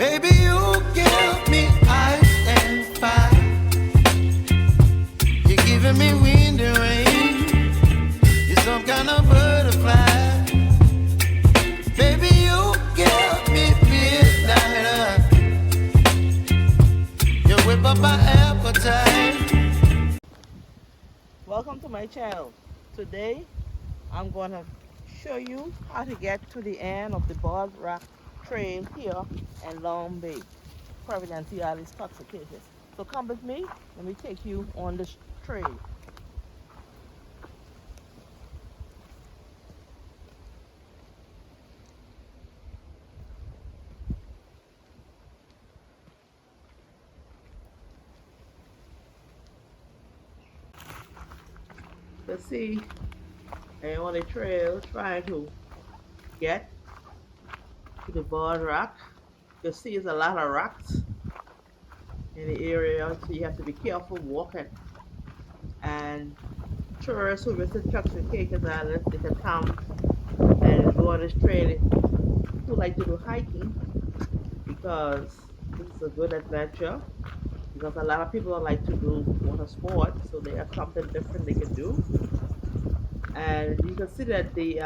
Baby, you give me ice and fire. You're giving me wind and rain. You're some kind of butterfly. Baby, you give me midnight. You whip up my appetite. Welcome to my channel. Today I'm going to show you how to get to the end of the Bald Rock Trail here in Long Bay, Providenciales-TCI. So come with me, let me take you on this trail. Let's see, I'm on the trail trying to get to the Bald Rock. You see there's a lot of rocks in the area, so you have to be careful walking. And tourists who visit Turks and Caicos Island, they can come and go on this trail who like to do hiking because this is a good adventure. Because a lot of people like to do water sports, so they have something different they can do. And you can see that the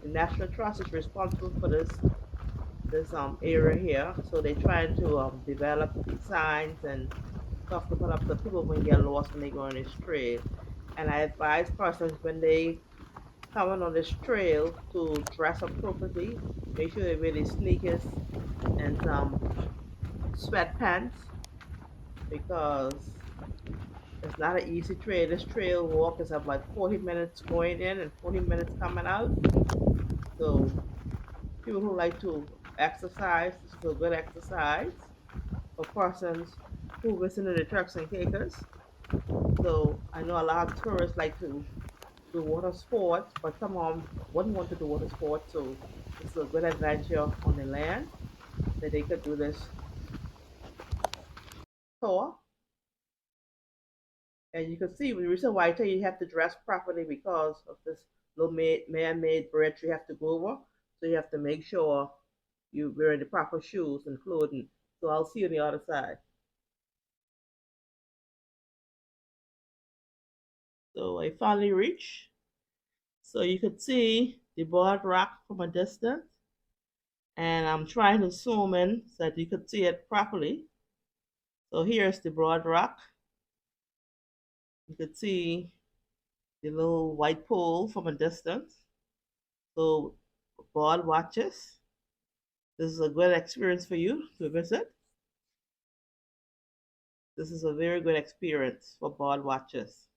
National Trust is responsible for this area here. So they're trying to develop signs and stuff to put up so people won't get lost when they go on this trail. And I advise persons when they coming on this trail to dress appropriately. Make sure they wear their sneakers and some sweatpants because it's not an easy trail. This trail walk is about 40 minutes going in and 40 minutes coming out. So people who like to exercise, this is a good exercise for persons who visit the Turks and Caicos. So I know a lot of tourists like to do water sports, but some of them wouldn't want to do water sports. So this is a good adventure on the land that they could do this tour. And you can see the reason why I tell you have to dress properly because of this little man-made bridge you have to go over. So you have to make sure you're wearing the proper shoes and clothing. So I'll see you on the other side. So I finally reached. So you could see the Bald Rock from a distance. And I'm trying to zoom in so that you could see it properly. So here's the Broad Rock. You could see the little white pole from a distance. So bird watches. This is a good experience for you to visit. This is a very good experience for bird watchers.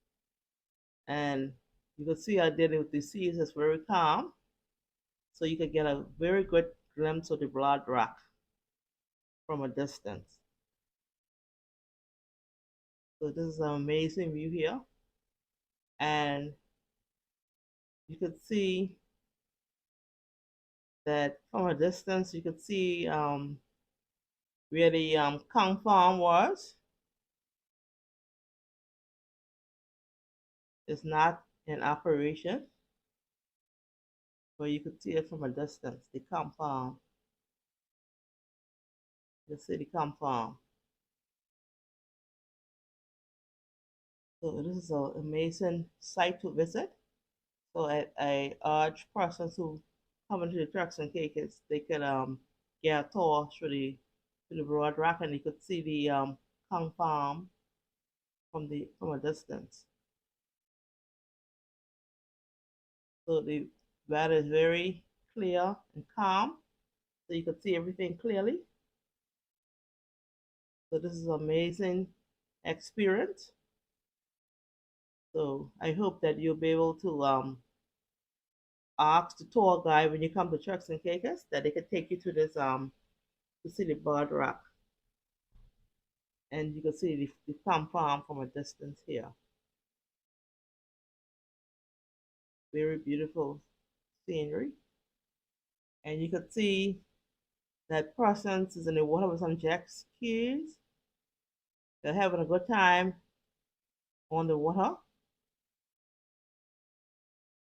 And you can see how dealing with the seas is very calm. So you can get a very good glimpse of the Broad Rock from a distance. So this is an amazing view here. And you can see that from a distance, you can see where the conch farm was. It's not in operation, but you can see it from a distance, the conch farm. You can see the conch farm. So this is an amazing site to visit. So I urge persons who come into the Turks and Caicos, they could get a tour through the Broad Rock, and you could see the conch farm from a distance. So the weather is very clear and calm, so you can see everything clearly. So this is an amazing experience. So I hope that you'll be able to ask the tour guide when you come to Turks and Caicos that they can take you to this to see the Bird Rock, and you can see the conch farm from a distance here. Very beautiful scenery, and you can see that persons is in the water with some jet skis. They're having a good time on the water.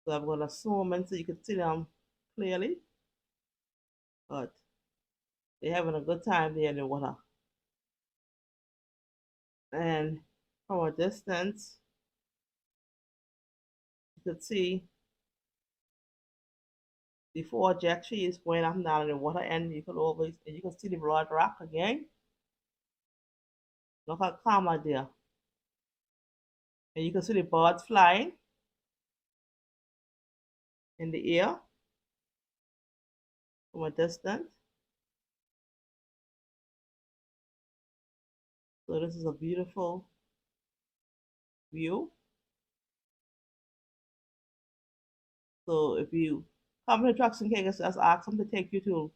So I'm going to zoom in so you can see them clearly. But They're having a good time there in the water. And from a distance, you could see the four jack trees going up and down in the water, and you can see the broad rock again. Look how calm out there. And you can see the birds flying in the air from a distance. So this is a beautiful view. So if you come to Trucks and Caicos, just ask them to take you to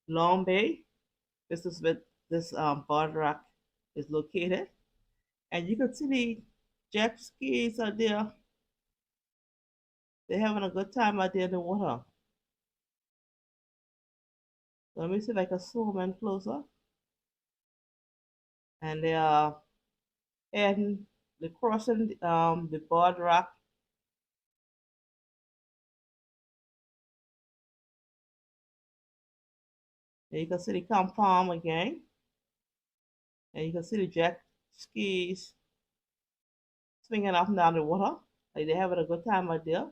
Long Bay. This is where this bird rock is located. And you can see the jet skis out there. They're having a good time out there in the water. So let me see if I can zoom in closer. And they are and they're crossing the bird rock. And you can see the compound again. And you can see the jet skis swinging up and down the water. Like they're having a good time out there.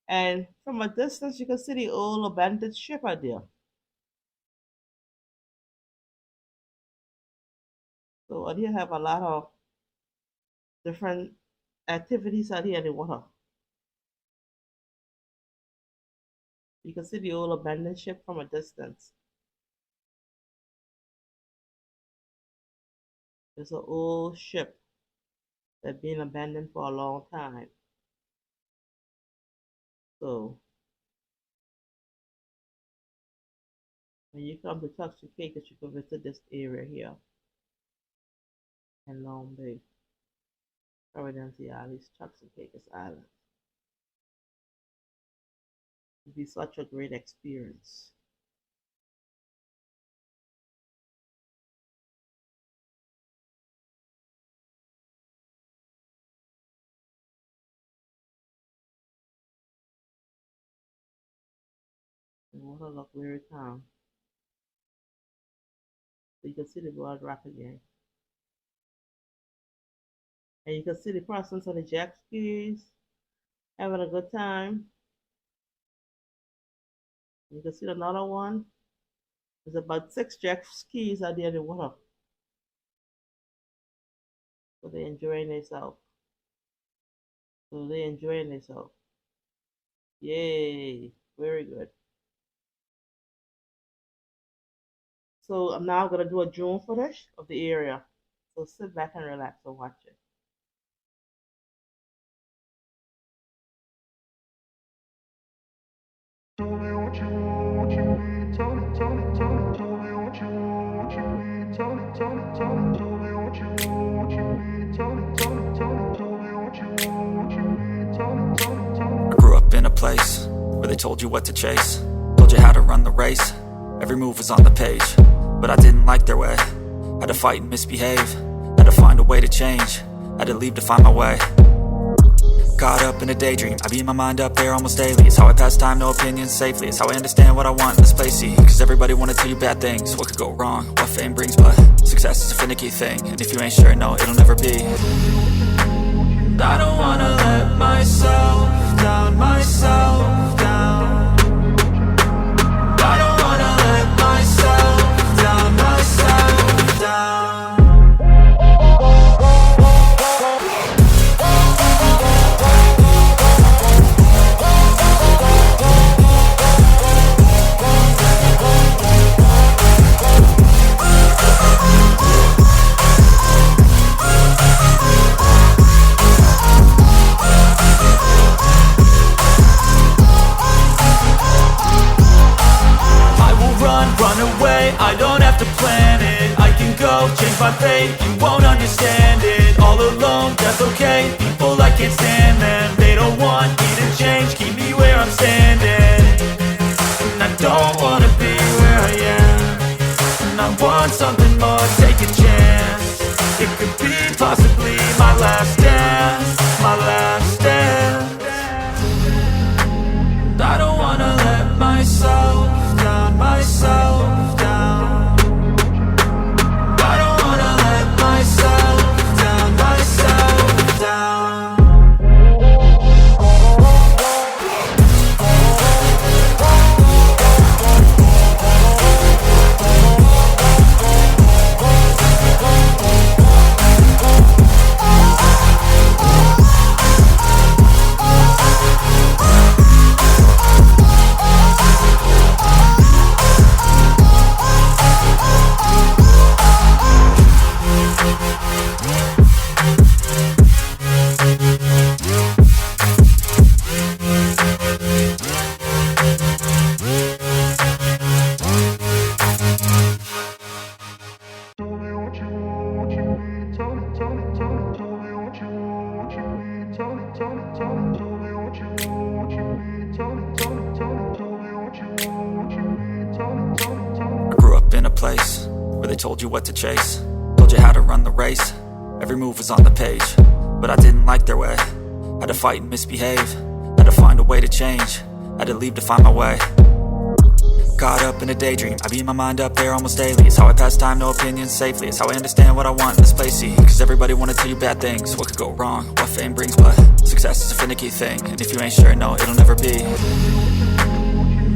And from a distance, you can see the old abandoned ship out there. So out here have a lot of different activities out here in the water. You can see the old abandoned ship from a distance. It's an old ship that's been abandoned for a long time. So when you come to Turks and Caicos, you can visit this area here in Long Bay, Providenciales, Turks and Caicos Island. It'll be such a great experience. The water look very calm. So you can see the broad rock again. And you can see the persons on the jet skis having a good time. You can see another one. There's about 6 jet skis out there in the water. So they're enjoying themselves. Yay, very good. So I'm now gonna do a drone footage of the area. So sit back and relax and watch it. Tell me what you want, what you need. Tell me what you want, what you need. Tell me what you want, what you need. Tell me what you want, what you need. I grew up in a place where they told you what to chase, told you how to run the race. Every move was on the page, but I didn't like their way. Had to fight and misbehave, had to find a way to change, had to leave to find my way. Caught up in a daydream, I beat my mind up there almost daily. It's how I pass time, no opinions safely. It's how I understand what I want in this place, see. Cause everybody wanna tell you bad things, what could go wrong, what fame brings. But success is a finicky thing, and if you ain't sure, no, it'll never be. I don't wanna let myself down, myself down. I don't wanna let myself down, myself down. Run away, I don't have to plan it. I can go, change my fate, you won't understand it. All alone, that's okay, people I can't stand them. They don't want me to change, keep me where I'm standing. And I don't wanna be where I am, and I want something more, take a chance. It could be possibly my last dance, my last dance. I don't wanna let myself down, myself down. place where they told you what to chase, told you how to run the race. Every move was on the page, but I didn't like their way. Had to fight and misbehave, had to find a way to change, had to leave to find my way. Caught up in a daydream, I beat my mind up there almost daily. It's how I pass time, no opinions safely. It's how I understand what I want in this place, see. Cause everybody wanna tell you bad things, what could go wrong, what fame brings. But success is a finicky thing, and if you ain't sure, no, it'll never be.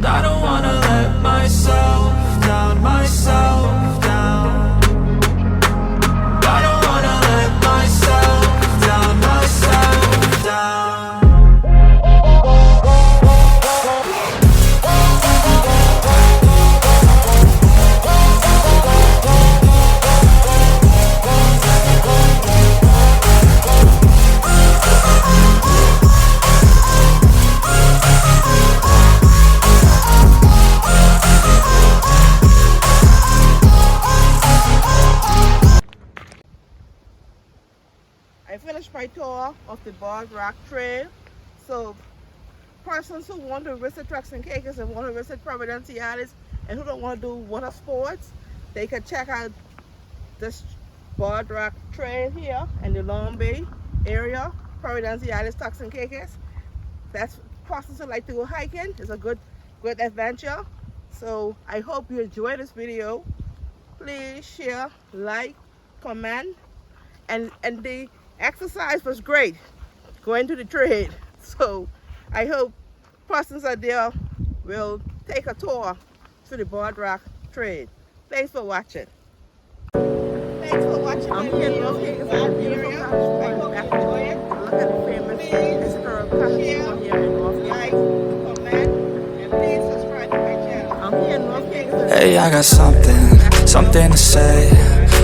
I don't wanna let myself down, myself down. I don't wanna let myself down, myself down. I finished my tour of the Bald Rock Trail. So persons who want to visit Turks and Caicos and want to visit Providenciales and who don't want to do water sports, they can check out this Bald Rock Trail here in the Long Bay area, Providenciales, Turks and Caicos. That's persons who like to go hiking. It's a good adventure. So I hope you enjoy this video. Please share, like, comment, and the exercise was great going to the trail. So I hope persons out there will take a tour to the Bald Rock Trail. Thanks for watching. Thanks for watching. I'm here in North Caicos area. I hope you enjoy it. Look at the famous historic castle here in North Caicos. Comment and please subscribe to my channel. I'm here in North Caicos. Hey, I got something to say.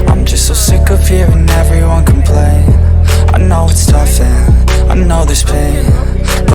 I'm just so sick of hearing everyone complain. I know it's tough and I know there's pain,